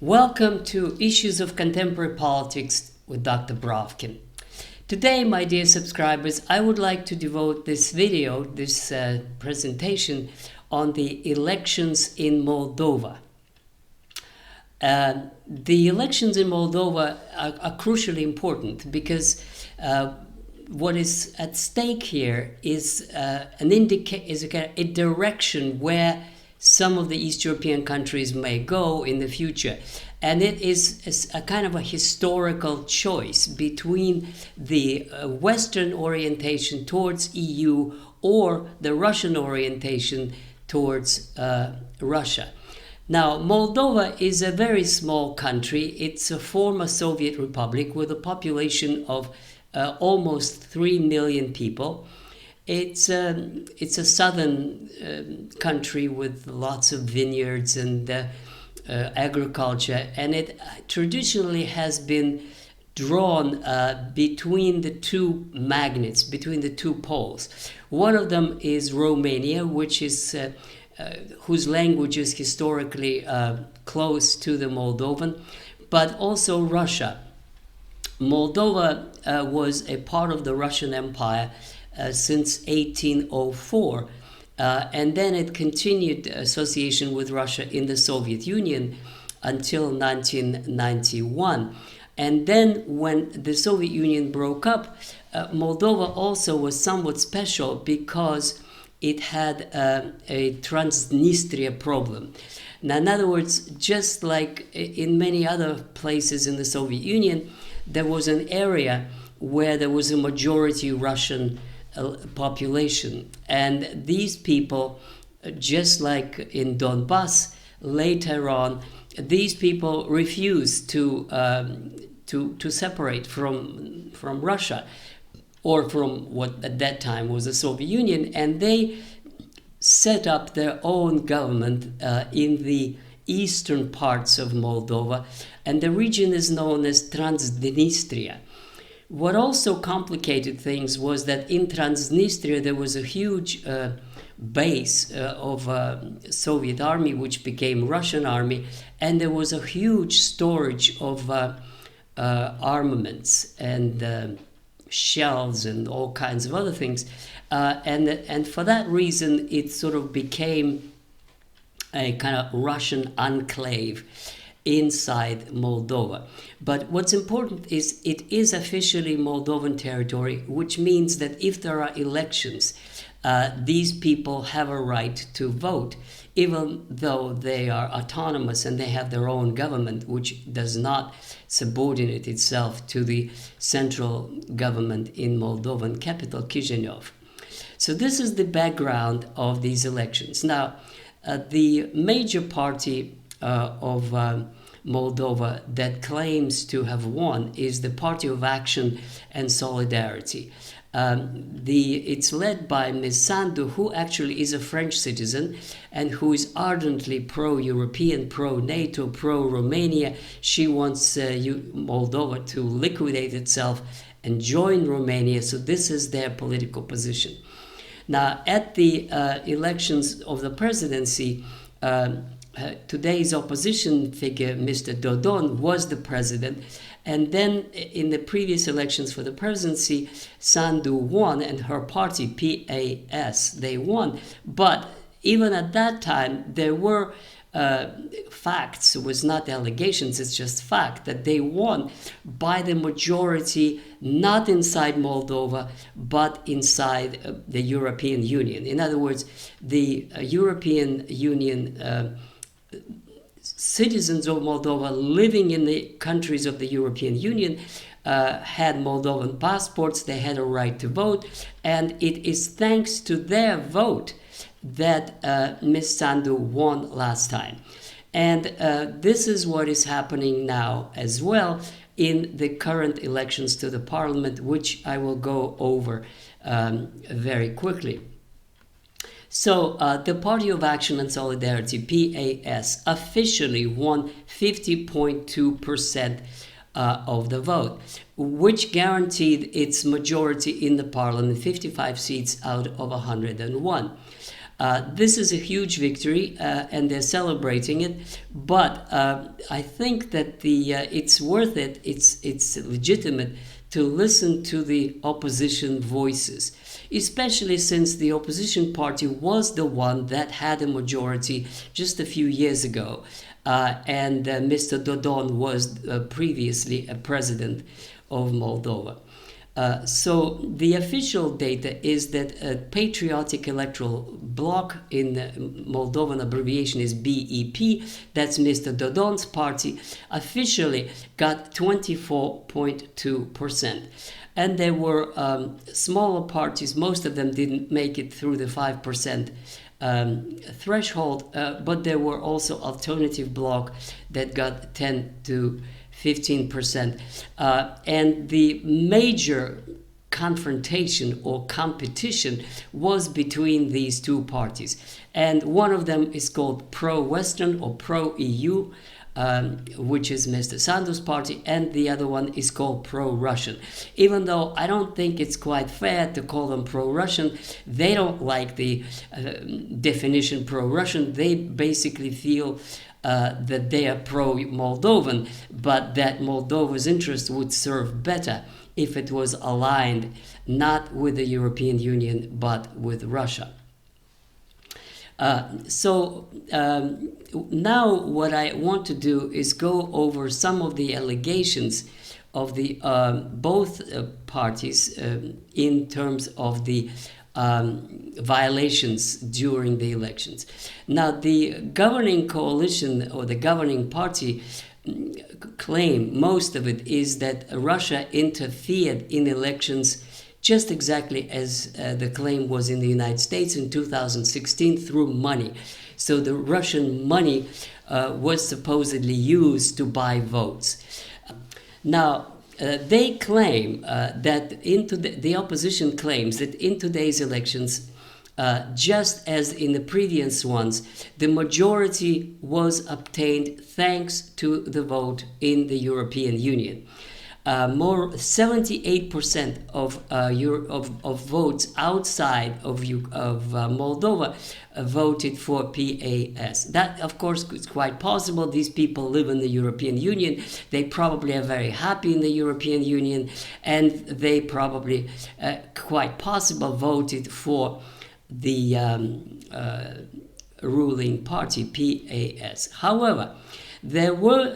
Welcome to Issues of Contemporary Politics with Dr. Brovkin. Today, my dear subscribers, I would like to devote this video, this presentation, on the elections in Moldova. The elections in Moldova are crucially important because what is at stake here is a direction where some of the East European countries may go in the future. And it is a kind of a historical choice between the Western orientation towards EU or the Russian orientation towards Russia. Now, Moldova is a very small country. It's a former Soviet republic with a population of almost 3 million people. It's a southern country with lots of vineyards and agriculture, and it traditionally has been drawn between the two magnets, between the two poles. One of them is Romania, which is whose language is historically close to the Moldovan, but also Russia. Moldova was a part of the Russian Empire since 1804, and then it continued association with Russia in the Soviet Union until 1991. And then when the Soviet Union broke up, Moldova also was somewhat special because it had a Transnistria problem. Now, in other words, just like in many other places in the Soviet Union, there was an area where there was a majority Russian population, and these people, just like in Donbass later on, these people refused to separate from Russia or from what at that time was the Soviet Union, and they set up their own government in the eastern parts of Moldova, and the region is known as Transnistria. What also complicated things was that in Transnistria there was a huge base of Soviet army, which became Russian army, and there was a huge storage of armaments and shells and all kinds of other things. And for that reason, it sort of became a kind of Russian enclave inside Moldova. But what's important is it is officially Moldovan territory, which means that if there are elections, these people have a right to vote, even though they are autonomous and they have their own government, which does not subordinate itself to the central government in Moldovan capital, Chisinau. So this is the background of these elections. Now, the major party of Moldova that claims to have won is the Party of Action and Solidarity. It's led by Ms. Sandu, who actually is a French citizen and who is ardently pro-European, pro-NATO, pro-Romania. She wants Moldova to liquidate itself and join Romania, so this is their political position. Now, at the elections of the presidency, today's opposition figure, Mr. Dodon, was the president. And then in the previous elections for the presidency, Sandu won, and her party, PAS, they won. But even at that time, there were facts. It was not allegations, it's just fact that they won by the majority, not inside Moldova, but inside the European Union. In other words, the European Union citizens of Moldova living in the countries of the European Union had Moldovan passports, they had a right to vote, and it is thanks to their vote that Ms. Sandu won last time. And this is what is happening now as well in the current elections to the parliament, which I will go over very quickly. So the Party of Action and Solidarity, PAS, officially won 50.2% of the vote, which guaranteed its majority in the parliament, 55 seats out of 101. This is a huge victory, and they're celebrating it. But I think that it's worth it. It's legitimate to listen to the opposition voices, especially since the opposition party was the one that had a majority just a few years ago, and Mr. Dodon was previously a president of Moldova. So the official data is that a Patriotic Electoral Bloc, in Moldovan abbreviation is BEP, that's Mr. Dodon's party, officially got 24.2%. And there were smaller parties, most of them didn't make it through the 5% threshold, but there were also alternative bloc that got 10 to 15%. And the major confrontation or competition was between these two parties. And one of them is called pro-Western or pro-EU, which is Mr. Sandu's party, and the other one is called pro-Russian. Even though I don't think it's quite fair to call them pro-Russian, they don't like the definition pro-Russian. They basically feel that they are pro-Moldovan, but that Moldova's interest would serve better if it was aligned not with the European Union but with Russia. So now what I want to do is go over some of the allegations of the both parties in terms of the violations during the elections. Now, the governing coalition or the governing party claim, most of it, is that Russia interfered in elections just exactly as the claim was in the United States in 2016 through money. So the Russian money was supposedly used to buy votes. Now, they claim that the opposition claims that in today's elections, just as in the previous ones, the majority was obtained thanks to the vote in the European Union. 78% of votes outside of Moldova voted for PAS. That, of course, is quite possible. These people live in the European Union. They probably are very happy in the European Union, and they probably, quite possible, voted for the ruling party, PAS. However, there were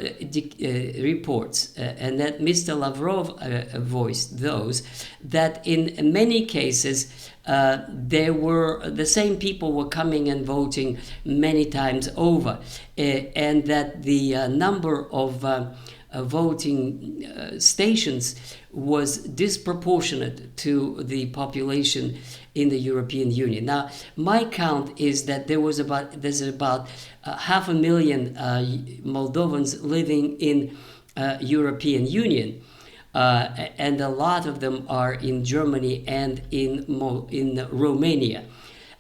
reports, and that Mr. Lavrov voiced those, that in many cases there were the same people were coming and voting many times over, and that the number of voting stations was disproportionate to the population in the European Union. Now, my count is that there's about 500,000 Moldovans living in European Union, and a lot of them are in Germany and in Romania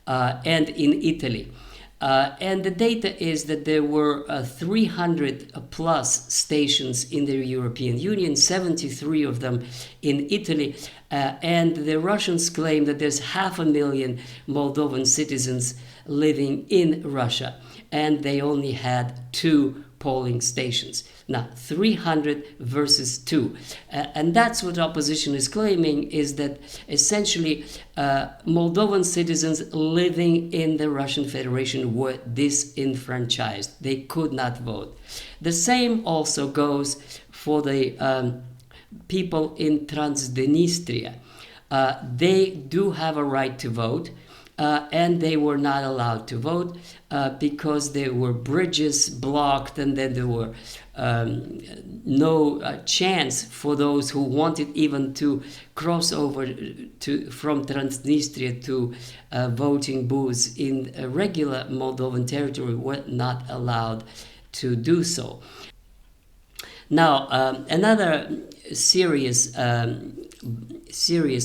and in Italy. And the data is that there were 300 plus stations in the European Union, 73 of them in Italy, and the Russians claim that there's 500,000 Moldovan citizens living in Russia, and they only had 2 polling stations. Now, 300 versus 2. And that's what opposition is claiming, is that essentially Moldovan citizens living in the Russian Federation were disenfranchised. They could not vote. The same also goes for the people in Transnistria. They do have a right to vote, and they were not allowed to vote because there were bridges blocked, and then there were no chance for those who wanted even to cross over from Transnistria to voting booths in a regular Moldovan territory were not allowed to do so. Now, another serious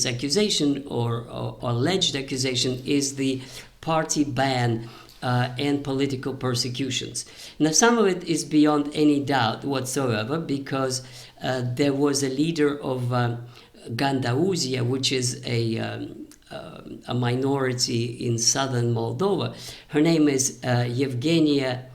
accusation or alleged accusation is the party ban and political persecutions. Now, some of it is beyond any doubt whatsoever, because there was a leader of Gandauzia, which is a a minority in southern Moldova. Her name is Yevgenia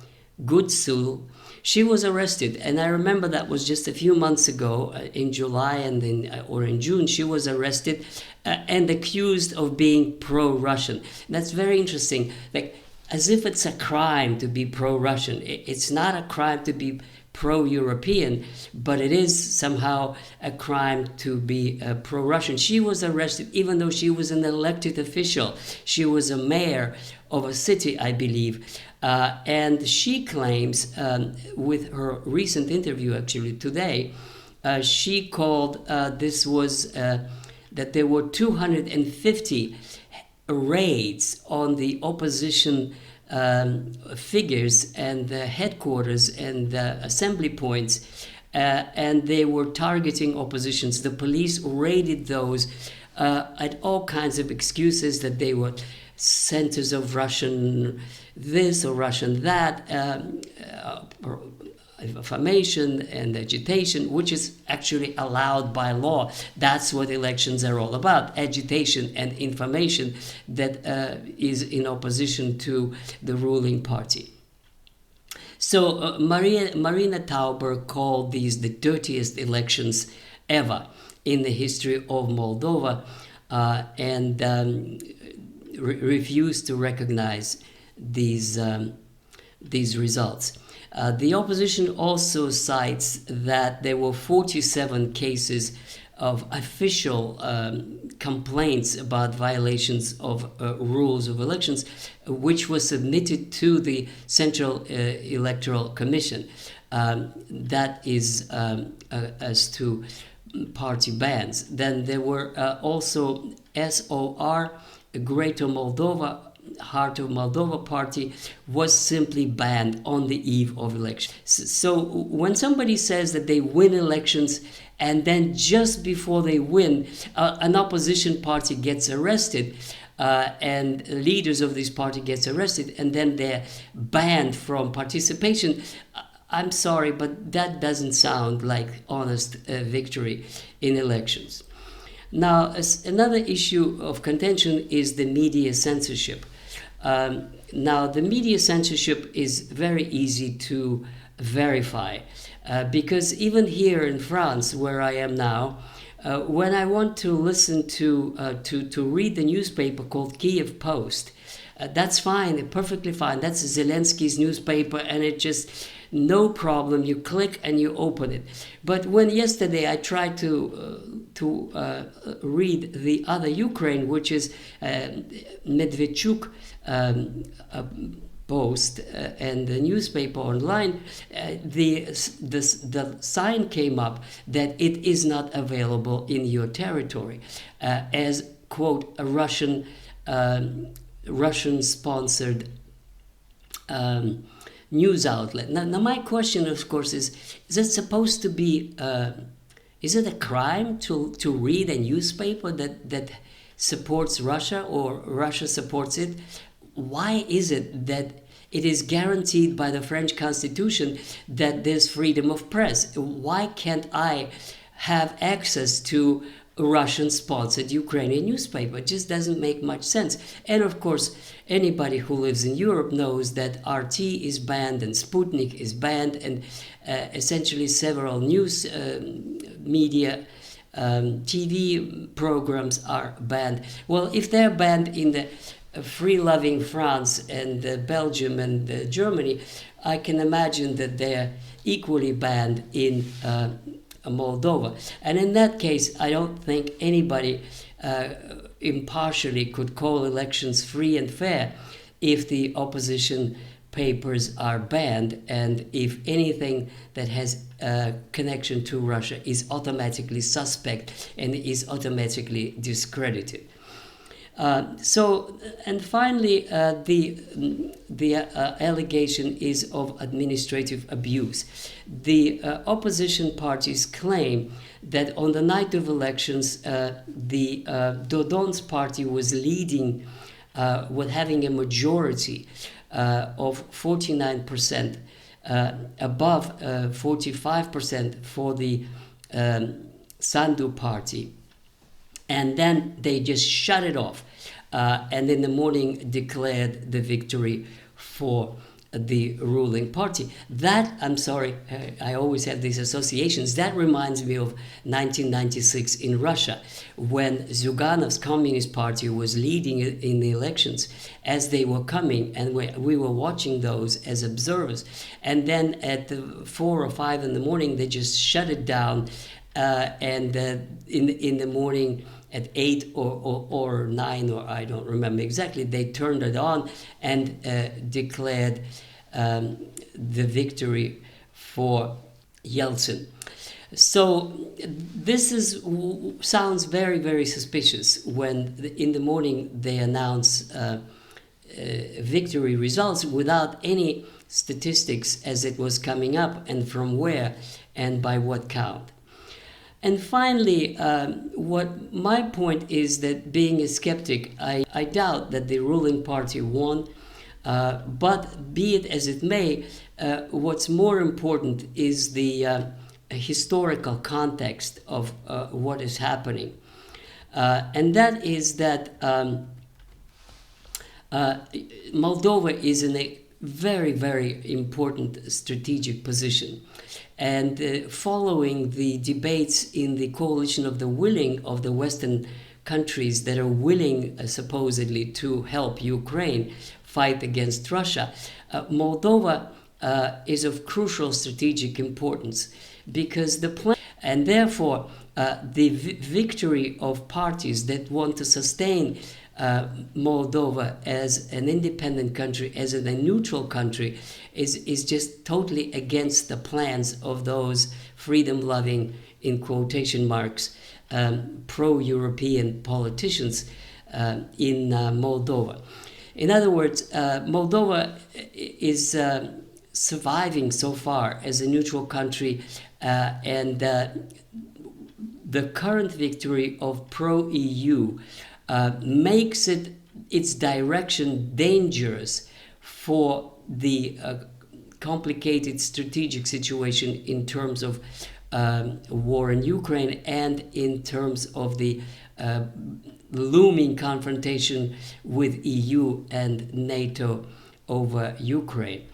Gutsul. She was arrested, and I remember that was just a few months ago, in July and or in June. She was arrested and accused of being pro-Russian. That's very interesting. Like, as if it's a crime to be pro-Russian. It's not a crime to be pro-European, but it is somehow a crime to be pro-Russian. She was arrested even though she was an elected official. She was a mayor of a city, I believe. And she claims, with her recent interview actually today, she called this was that there were 250 raids on the opposition figures and the headquarters and the assembly points, and they were targeting oppositions. The police raided those at all kinds of excuses, that they were centers of Russian this or Russian that, information and agitation, which is actually allowed by law. That's what elections are all about: agitation and information that is in opposition to the ruling party. So Marina Tauber called these the dirtiest elections ever in the history of Moldova, and refused to recognize these results. The opposition also cites that there were 47 cases of official complaints about violations of rules of elections, which was submitted to the Central Electoral Commission. That is as to party bans. Then there were also SOR, Greater Moldova, Heart of Moldova party, was simply banned on the eve of election. So when somebody says that they win elections and then just before they win, an opposition party gets arrested, and leaders of this party gets arrested, and then they're banned from participation, I'm sorry, but that doesn't sound like honest victory in elections. Now, another issue of contention is the media censorship. Now, the media censorship is very easy to verify, because even here in France, where I am now, when I want to listen to read the newspaper called Kiev Post, that's fine, perfectly fine. That's Zelensky's newspaper, and it just, no problem. You click and you open it. But when yesterday I tried to read the other Ukraine, which is Medvedchuk Post and the newspaper online, the sign came up that it is not available in your territory as, quote, a Russian-sponsored news outlet. Now, my question, of course, is it supposed to be, is it a crime to read a newspaper that supports Russia, or Russia supports it? Why is it that it is guaranteed by the French Constitution that there's freedom of press? Why can't I have access to a Russian-sponsored Ukrainian newspaper? It just doesn't make much sense. And of course, anybody who lives in Europe knows that RT is banned and Sputnik is banned, and essentially several news media TV programs are banned. Well, if they're banned in the free-loving France and Belgium and Germany, I can imagine that they're equally banned in Moldova. And in that case, I don't think anybody impartially could call elections free and fair if the opposition papers are banned, and if anything that has a connection to Russia is automatically suspect and is automatically discredited. And finally, the allegation is of administrative abuse. The opposition parties claim that on the night of elections, the Dodon's party was leading with having a majority of 49%, above 45% for the Sandu party. and then they just shut it off, and in the morning declared the victory for the ruling party. That, I'm sorry, I always have these associations. That reminds me of 1996 in Russia, when Zyuganov's Communist Party was leading in the elections as they were coming, and we were watching those as observers. And then at 4 or 5 in the morning, they just shut it down, and in the morning at 8 or 9, or I don't remember exactly, they turned it on and declared the victory for Yeltsin. So this sounds very, very suspicious when in the morning they announce victory results without any statistics as it was coming up, and from where and by what count. And finally, what my point is that, being a skeptic, I doubt that the ruling party won, but be it as it may, what's more important is the historical context of what is happening. And that is that Moldova is in a very, very important strategic position. And following the debates in the coalition of the willing of the Western countries that are willing, supposedly, to help Ukraine fight against Russia, Moldova is of crucial strategic importance, because the plan, and therefore the victory of parties that want to sustain Moldova as an independent country, as a neutral country, is just totally against the plans of those freedom-loving, in quotation marks, pro-European politicians in Moldova. In other words, Moldova is surviving so far as a neutral country, and the current victory of pro-EU makes its direction dangerous for the complicated strategic situation in terms of war in Ukraine, and in terms of the looming confrontation with EU and NATO over Ukraine.